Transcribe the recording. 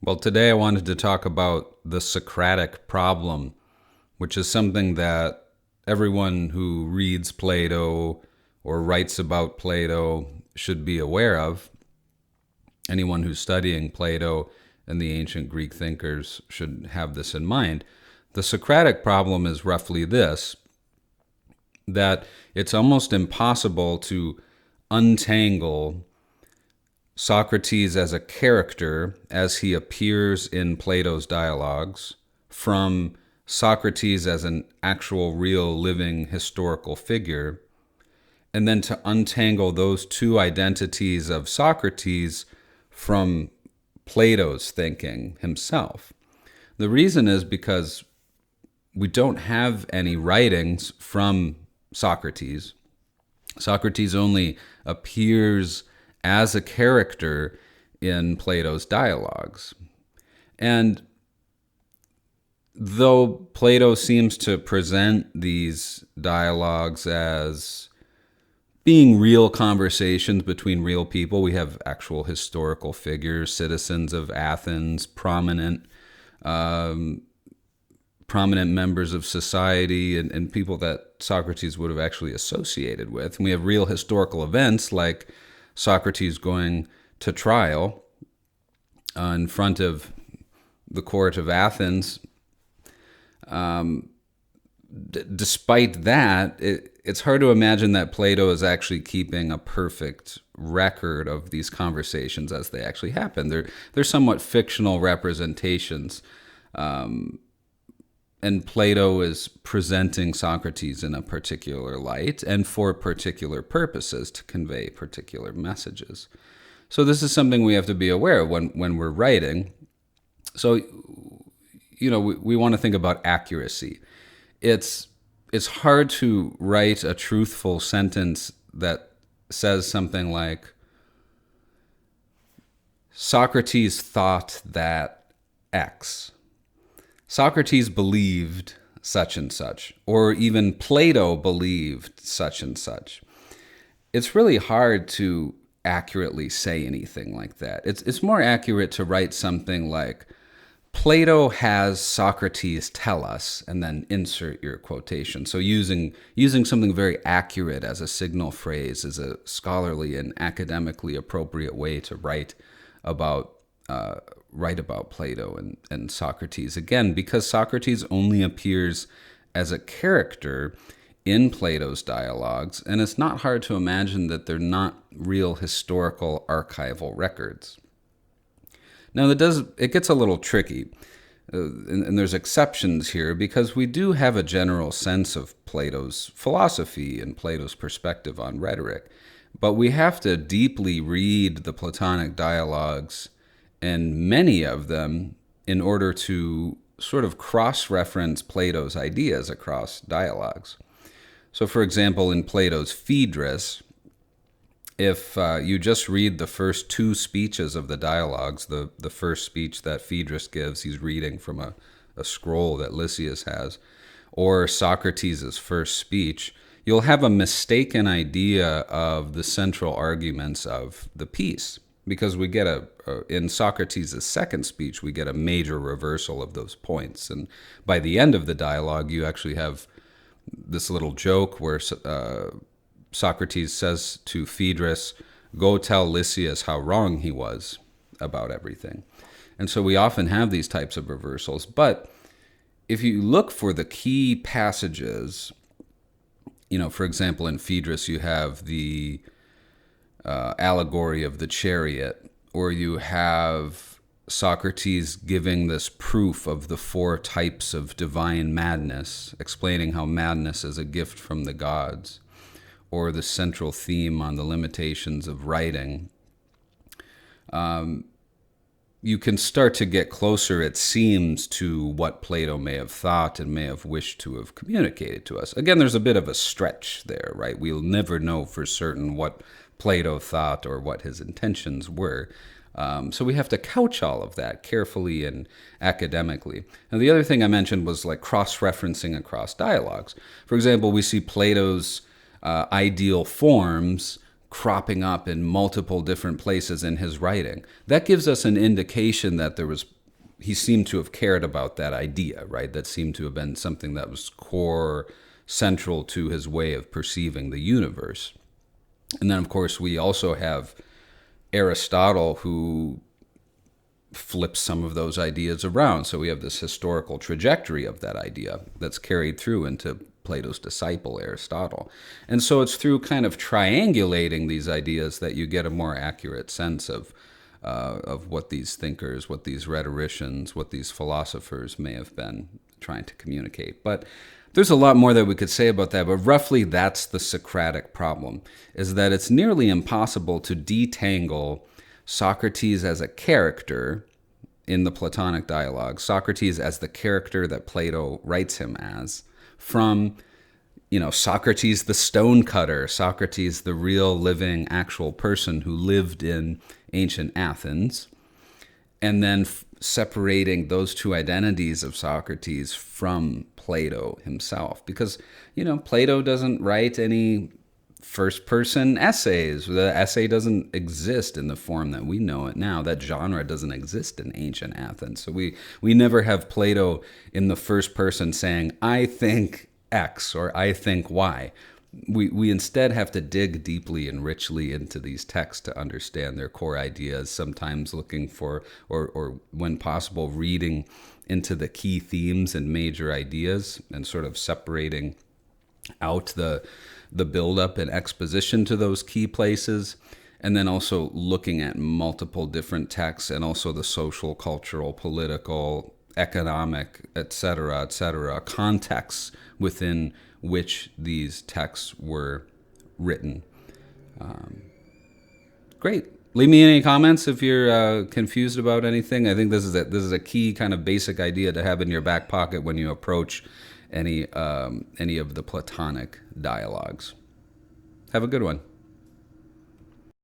Well, today I wanted to talk about the Socratic problem, which is something that everyone who reads Plato or writes about Plato should be aware of. Anyone who's studying Plato and the ancient Greek thinkers should have this in mind. The Socratic problem is roughly this, that it's almost impossible to untangle Socrates as a character as he appears in Plato's dialogues from Socrates as an actual, real, living historical figure, and then to untangle those two identities of Socrates from Plato's thinking himself. The reason is because we don't have any writings from Socrates. Socrates only appears as a character in Plato's dialogues. And though Plato seems to present these dialogues as being real conversations between real people, we have actual historical figures, citizens of Athens, prominent members of society, and people that Socrates would have actually associated with. And we have real historical events like Socrates going to trial in front of the court of Athens. Despite that, it's hard to imagine that Plato is actually keeping a perfect record of these conversations as they actually happen. They're somewhat fictional representations. And Plato is presenting Socrates in a particular light and for particular purposes to convey particular messages. So this is something we have to be aware of when we're writing. So, we want to think about accuracy. It's hard to write a truthful sentence that says something like, Socrates thought that X. Socrates believed such and such, or even Plato believed such and such. It's really hard to accurately say anything like that. It's more accurate to write something like, Plato has Socrates tell us, and then insert your quotation. So using something very accurate as a signal phrase is a scholarly and academically appropriate way to write about Plato and Socrates. Again, because Socrates only appears as a character in Plato's dialogues, and it's not hard to imagine that they're not real historical archival records. Now, it gets a little tricky, and there's exceptions here, because we do have a general sense of Plato's philosophy and Plato's perspective on rhetoric, but we have to deeply read the Platonic dialogues, and many of them, in order to sort of cross-reference Plato's ideas across dialogues. So, for example, in Plato's Phaedrus, if you just read the first two speeches of the dialogues, the first speech that Phaedrus gives, he's reading from a scroll that Lysias has, or Socrates' first speech, you'll have a mistaken idea of the central arguments of the piece. Because we get in Socrates' second speech, we get a major reversal of those points. And by the end of the dialogue, you actually have this little joke where Socrates says to Phaedrus, go tell Lysias how wrong he was about everything. And so we often have these types of reversals. But if you look for the key passages, for example, in Phaedrus, you have the allegory of the chariot, or you have Socrates giving this proof of the four types of divine madness, explaining how madness is a gift from the gods, or the central theme on the limitations of writing. You can start to get closer, it seems, to what Plato may have thought and may have wished to have communicated to us. Again, there's a bit of a stretch there, right? We'll never know for certain what Plato thought or what his intentions were. So we have to couch all of that carefully and academically. And the other thing I mentioned was like cross-referencing across dialogues. For example, we see Plato's ideal forms cropping up in multiple different places in his writing. That gives us an indication that he seemed to have cared about that idea, right? That seemed to have been something that was core, central to his way of perceiving the universe. And then, of course, we also have Aristotle, who flips some of those ideas around. So we have this historical trajectory of that idea that's carried through into Plato's disciple, Aristotle. And so it's through kind of triangulating these ideas that you get a more accurate sense of what these thinkers, what these rhetoricians, what these philosophers may have been trying to communicate. But there's a lot more that we could say about that, but roughly that's the Socratic problem, is that it's nearly impossible to detangle Socrates as a character in the Platonic dialogue, Socrates as the character that Plato writes him as, from, Socrates the stonecutter, Socrates the real living actual person who lived in ancient Athens, and then separating those two identities of Socrates from Plato himself. Because, Plato doesn't write any first-person essays. The essay doesn't exist in the form that we know it now. That genre doesn't exist in ancient Athens. So we never have Plato in the first person saying, I think X or I think Y. We instead have to dig deeply and richly into these texts to understand their core ideas, sometimes looking for, or when possible, reading into the key themes and major ideas and sort of separating out the build-up and exposition to those key places, and then also looking at multiple different texts and also the social, cultural, political, economic, etc., contexts within which these texts were written. Great. Leave me any comments if you're confused about anything. I think this is a key kind of basic idea to have in your back pocket when you approach any of the Platonic dialogues. Have a good one.